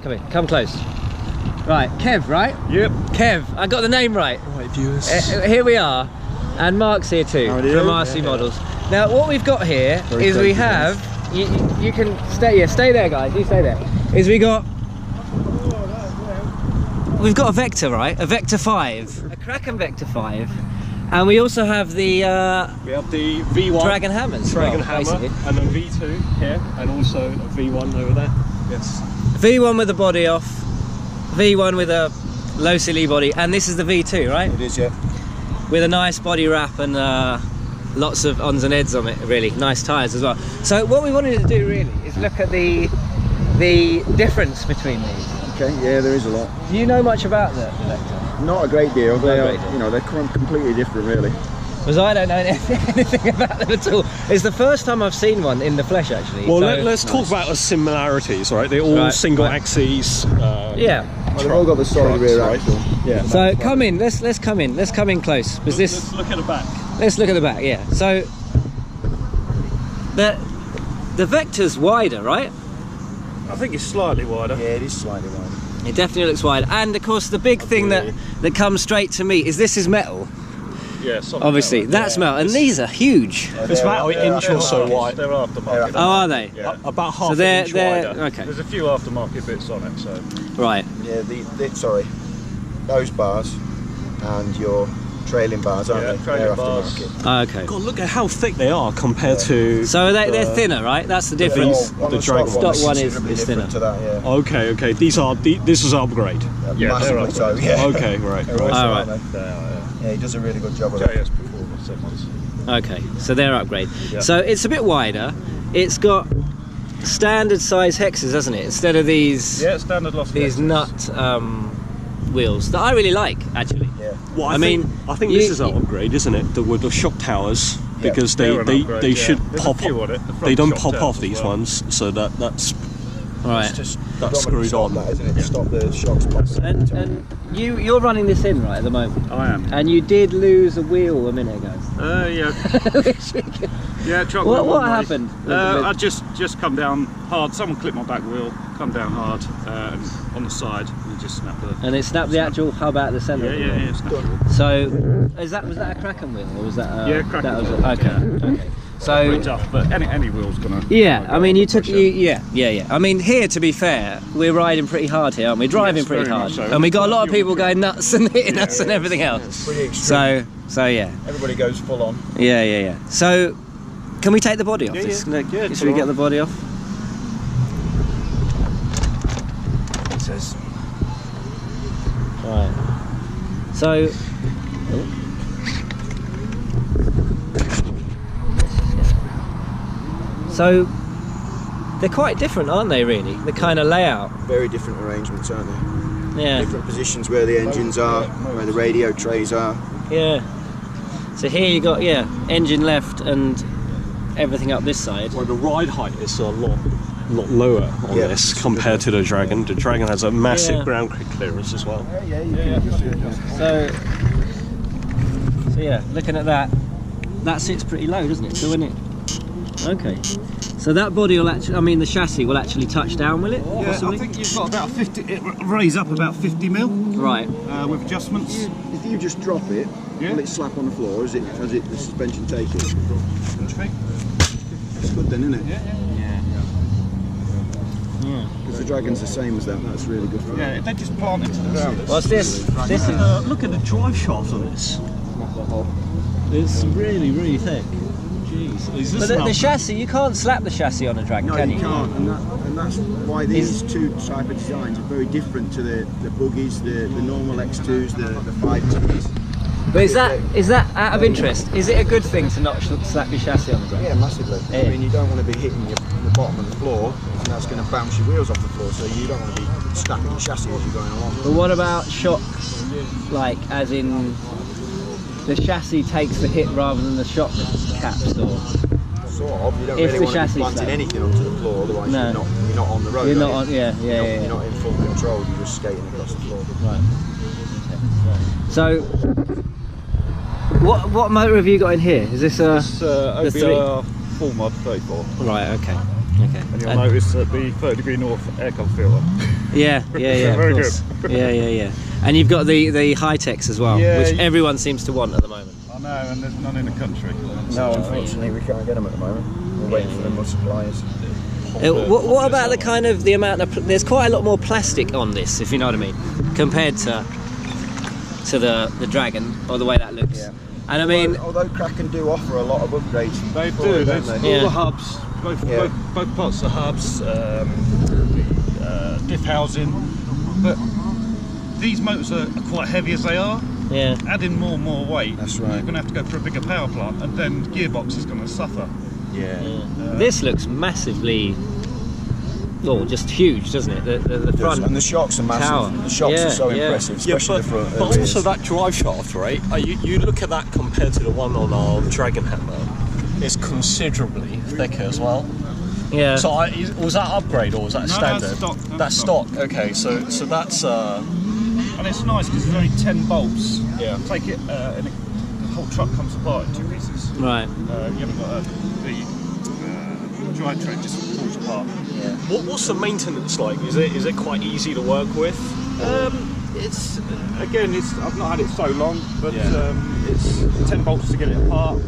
come close. Right, Kev, right? Yep. Kev, I got the name right. Right, viewers. Here we are, and Mark's here too, from RC Models. Now, what we've got here is we have, you can stay there guys, you stay there, is we've got a Vekta, right? A Vekta.5, a Kraken Vekta.5, and we also have the we have the V1 Dragon hammers, Hammer, and then V2 here, and also a V1 over there. Yes. V1 with the body off, V1 with a low silly body, and this is the V2, right? It is, yeah. With a nice body wrap and lots of ons and eds on it, really nice tyres as well. So what we wanted to do really is look at the difference between these. Okay, yeah, there is a lot. Do you know much about the Vekta? Not a great deal. They are, great deal. you know, they're completely different, really. Because I don't know anything about them at all. It's the first time I've seen one in the flesh, actually. Well, so, let's talk about the similarities, right? They're all single axes. Yeah. Well, they've all got the solid rear axle. Yeah. So come in. Let's come in. Let's come in close. Because Let's look at the back. Let's look at the back. Yeah. So the Vekta's wider, right? I think it's slightly wider. Yeah, it is slightly wider. It definitely looks wide. And of course, the big thing that comes straight to me is this is metal. Yeah, obviously metal. that's metal, and these are huge. It's about an inch or so wide. They're aftermarket. Oh, are they? Yeah. About half So an inch wider. Okay. There's a few aftermarket bits on it, so. Right. Yeah, sorry, those bars and your trailing bars, aren't they? trailing They're bars. aftermarket. Oh, okay. God, look at how thick they are compared to. So they're thinner, right? That's the difference. On The the stock Dragon Stock one is considerably thinner. different to that, yeah. Okay, this is upgrade. Yeah, Massively so, yeah. Okay, right. They're also, All right. aren't they? They are, Yeah, he does a really good job of that. JS Performance, them ones. Okay, so they're upgrade. Yeah. So it's a bit wider. It's got standard size hexes, hasn't it? Instead of these Standard loss. these nut wheels that I really like, actually. Yeah. Well, I think you- this is an upgrade, isn't it? With the shock towers, Yeah, because they're an they upgrade, should There's pop a few up. on it. The front They don't shock pop towers off as these well. ones, so that's Right. It's just That's predominantly screwed on. That, isn't it? To stop the shocks popping. And you're running this in right at the moment. I am. And you did lose a wheel a minute ago. Yeah. Yeah, truck What wheel one way. happened? I just come down hard. Someone clipped my back wheel, come down hard, and on the side, and just snapped the. And it snapped the actual hub out the centre. Yeah, snapped it. So, was that a Kraken wheel or was that? Yeah, Kraken That was wheel, okay. Pretty So, tough, but any wheel's gonna. yeah, I mean, you took pressure. yeah. I mean, here to be fair, we're riding pretty hard here, aren't we? Driving Yes, pretty very hard, much so. and we got a lot of Fuel people going nuts and hitting us and everything else. Pretty extreme. So yeah, Everybody goes full on. yeah. So, can we take the body off this? Yeah, Should we get the body off? It says. Right. So. So they're quite different, aren't they? Really, the kind of layout. Very different arrangements, aren't they? Yeah. Different positions where the engines are, where the radio trays are. Yeah. So here you got engine left and everything up this side. well, the ride height is a lot lower on Yeah. this compared to the Dragon. The Dragon has a massive Yeah. ground clearance as well. Yeah, you can just do it. So yeah, looking at that sits pretty low, doesn't it? So isn't it? Okay. So that body will actually, I mean, the chassis will actually touch down, will it? Yeah, Possibly? I think you've got about 50. It raise up about 50 mil Right. with adjustments. If you just drop it, Yeah. will it slap on the floor? Has it the suspension take it? It's good then, isn't it? Yeah. Because the Dragon's the same as that. That's really good for Yeah, if they just plant it to the ground. What's this? This is. Look at the drive shaft on this. It's really, really thick. Jeez. Is But this the enough? chassis, you can't slap the chassis on a Dragon, No, can you can't, and that's why these two type of designs are very different to the buggies, the normal X2s, the 5Ts. But is that out of interest? Is it a good thing to not slap your chassis on the ground? Yeah, massively. Yeah. I mean, you don't want to be hitting the bottom of the floor, and that's going to bounce your wheels off the floor, so you don't want to be snapping your chassis as you're going along. But what about shock, like as in the chassis takes the hit rather than the shock caps, or Sort of. You don't If really the want to chassis be planting slaps. anything onto the floor, otherwise No. you're not on the road. you're are not you? on? Yeah. You're not in full control. You're just skating across the floor. Right. So, what motor have you got in here? Is this a It's OBR full mod 34. right? Okay. Okay. And you'll notice that the 30° north aircon filter. Yeah, Very of course. good. Yeah. And you've got the high techs as well, Yeah, which everyone seems to want at the moment. I know, and there's none in the country. No, unfortunately we can't get them at the moment. We're waiting for the more suppliers. What about the amount of? There's quite a lot more plastic on this, if you know what I mean, compared to the Dragon, or the way that looks. Yeah. And I mean, although Kraken do offer a lot of upgrades. They do. Don't There's they? all the hubs, both parts of the hubs, diff housing. But these motors are quite heavy as they are. yeah. Adding more and more weight, That's right. you're going to have to go for a bigger power plant, and then the gearbox is going to suffer. Yeah. This looks massively, just huge, doesn't it? The front And the shocks are massive. tower. The shocks Yeah, are so yeah. impressive, especially the front. but also that drive shaft, right? You look at that compared to the one on our Dragon hammer, it's considerably thicker as well. Yeah. So was that upgrade or was that No, standard? that's stock, That's stock. Okay, so that's And it's nice because there's only 10 bolts. Yeah. Take it, and the whole truck comes apart in 2 pieces. right. You haven't got the drivetrain just falls apart. what's the maintenance like? Is it quite easy to work with? It's I've not had it so long, but Yeah. it's 10 bolts to get it apart.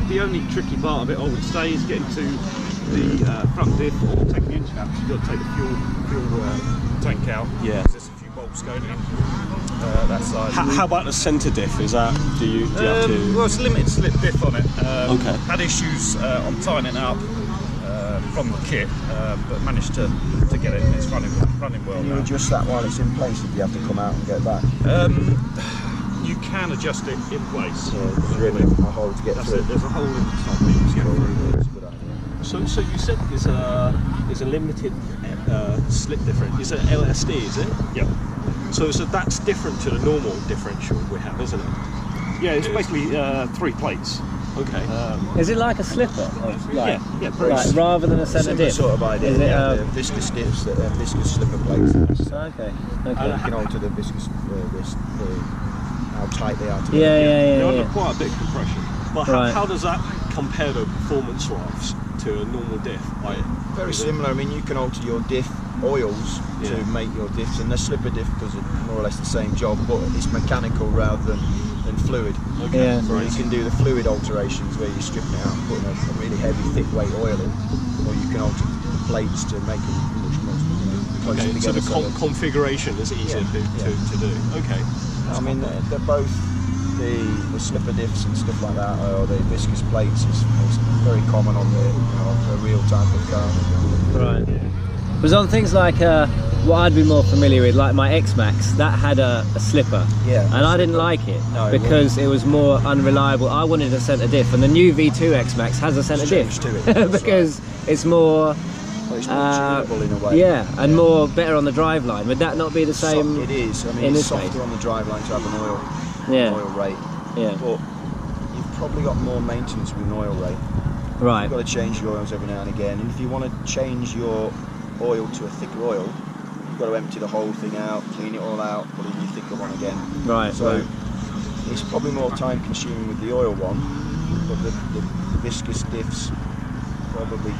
The only tricky part of it, I would say, is getting to the front diff or taking the engine out. You've got to take the fuel tank out. Yeah. There's a few bolts going in that side. How about the centre diff? Is that do you have to? Well, it's a limited slip diff on it. Okay. Had issues on tightening it up from the kit, but managed to get it. It's running well Can you now. adjust that while it's in place if you have to come out and get back? You can adjust it in place. There's really a hole to get That's through. it. There's a hole in the top that you can get through. That's a good idea. So you said is a limited slip difference. Is it LSD? Is it? Yeah. So that's different to the normal differential we have, isn't it? Yeah, it's basically 3 plates. Okay. Is it like a slipper? Yeah, pretty Like, rather than a centre Similar diff? sort of idea. Is it, The viscous dips, viscous slipper plates. Okay. You can alter the viscous, how tight they are together. Yeah. They're under quite a bit of compression. But Right. how does that compare to performance-wise to a normal diff? Very similar. I mean, you can alter your diff oils Yeah. to make your diffs, and the slipper diff does more or less the same job, but it's mechanical rather than fluid. Yeah. So you can do the fluid alterations where you're stripping it out and putting a really heavy, thick weight oil in, or you can alter the plates to make them much more closer Okay, so together. the configuration is easier to do. Okay. I mean, they're both the slipper diffs and stuff like that, or the viscous plates is very common on the real type of car. Right. It was on things like what I'd be more familiar with, like my X-Max, that had a slipper. Yeah. And I didn't like it No, it because it was more unreliable. I wanted a centre diff, and the new V2 X-Max has a centre diff changed to it, that's because it's more. Well, it's more tunable in a way. Yeah, and more better on the driveline. Would that not be the same? It is. I mean, in it's this softer case? on the driveline to have an oil rate. Yeah. But you've probably got more maintenance with an oil rate. Right. You've got to change your oils every now and again. And if you want to change your oil to a thicker oil, you've got to empty the whole thing out, clean it all out, put in your thicker one again. Right. So it's probably more time consuming with the oil one, but the viscous diffs probably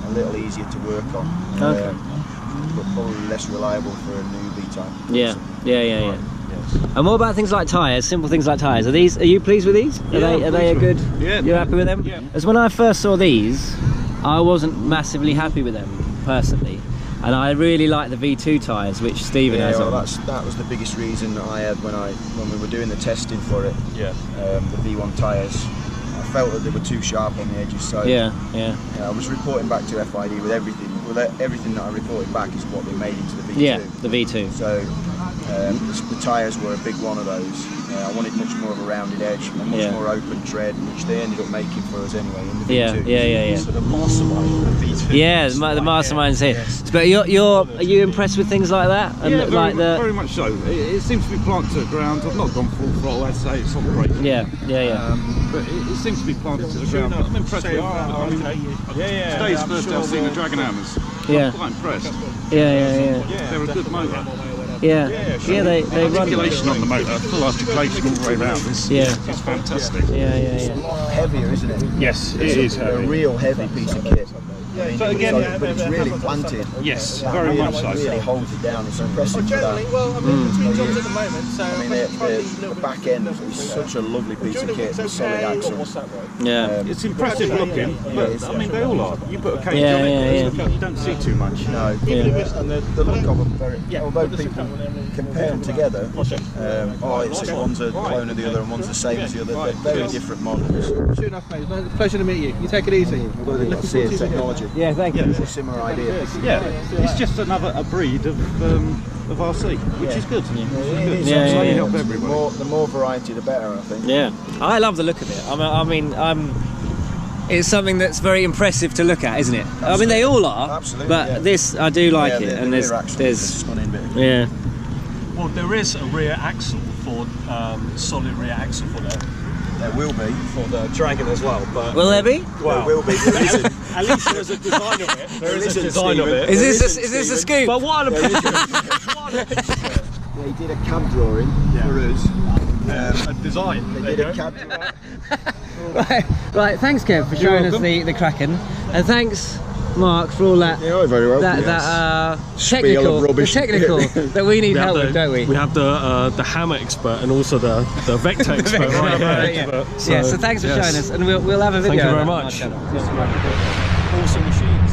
a little easier to work on. Okay. But probably less reliable for a new V-type. Yeah. And what about things like tyres? Simple things like tyres. Are you pleased with these? Are they a good? Yeah. You're happy with them? Yeah. As when I first saw these, I wasn't massively happy with them personally, and I really like the V2 tyres, which Stephen has on. That was the biggest reason that I had when we were doing the testing for it. Yeah. The V1 tyres. I felt that they were too sharp on the edges, so Yeah. I was reporting back to FID with everything. Everything that I reported back is what they made into the V2. Yeah, the V2. So the tyres were a big one of those. I wanted much more of a rounded edge and much more open tread, which they ended up making for us anyway in the V2. Yeah. So the mastermind of the V2. Yeah, the mastermind's here. Yes. But are you impressed with things like that? And Yeah, like very much so. It seems to be planted to the ground. I've not gone full throttle, I'd say it's on brake. Yeah. But it seems to be planted to the ground. I'm impressed with it. I mean, today's the first day I've seen the Dragon Hammers. Yeah. I'm quite impressed. Yeah. They're a good motor. Yeah, sure. they The run. articulation on the motor, full articulation all the way around. It's fantastic. Yeah. Heavier, isn't it? Yes, it is A heavy. real heavy piece of kit. I mean, But again- but it's really planted. Yes, That very really, much so. really holds it down. It's impressive for that. Well, I'm in between jobs at the moment, so I mean, the back end is such a lovely piece of kit with solid axles. Yeah. It's impressive looking, but I mean they all are. You put a cage Yeah, on it, yeah, look up, you don't see too much. No, and the look of them, although people compare them together, one's a clone of the other and one's the same as the other, they're very different models. Sure enough, mate. Pleasure to meet you. You take it easy. Looking forward to technology. Yeah, thank you. It's a similar idea. Yeah, it's just another breed of RC, which is good. Yeah, So you yeah. help everybody. The more variety, the better, I think. Yeah, I love the look of it. I mean, it's something that's very impressive to look at, isn't it? I mean, they all are. Absolutely, But yeah. this, I do like Yeah, it, the and rear axle is a there's stunning bit. yeah. Well, there is a rear axle for solid rear axle for the Dragon as well. But Will there be? There will be. There isn't. at least there's a design of it. There is a isn't, design of Stephen. it. Is this a scoop? But what are the Yeah, he did a cab drawing for us. a design? They did a cab drawing. Right. Thanks, Kev, for showing us the Kraken, and thanks, Mark, for all that Yeah, very well. that Spiel of rubbish. technical that we need help with, don't we? We have the hammer expert and also the Vekta expert right here. Yeah. So thanks for showing us, and we'll have a video. Thank you very on our much. channel. Awesome machines.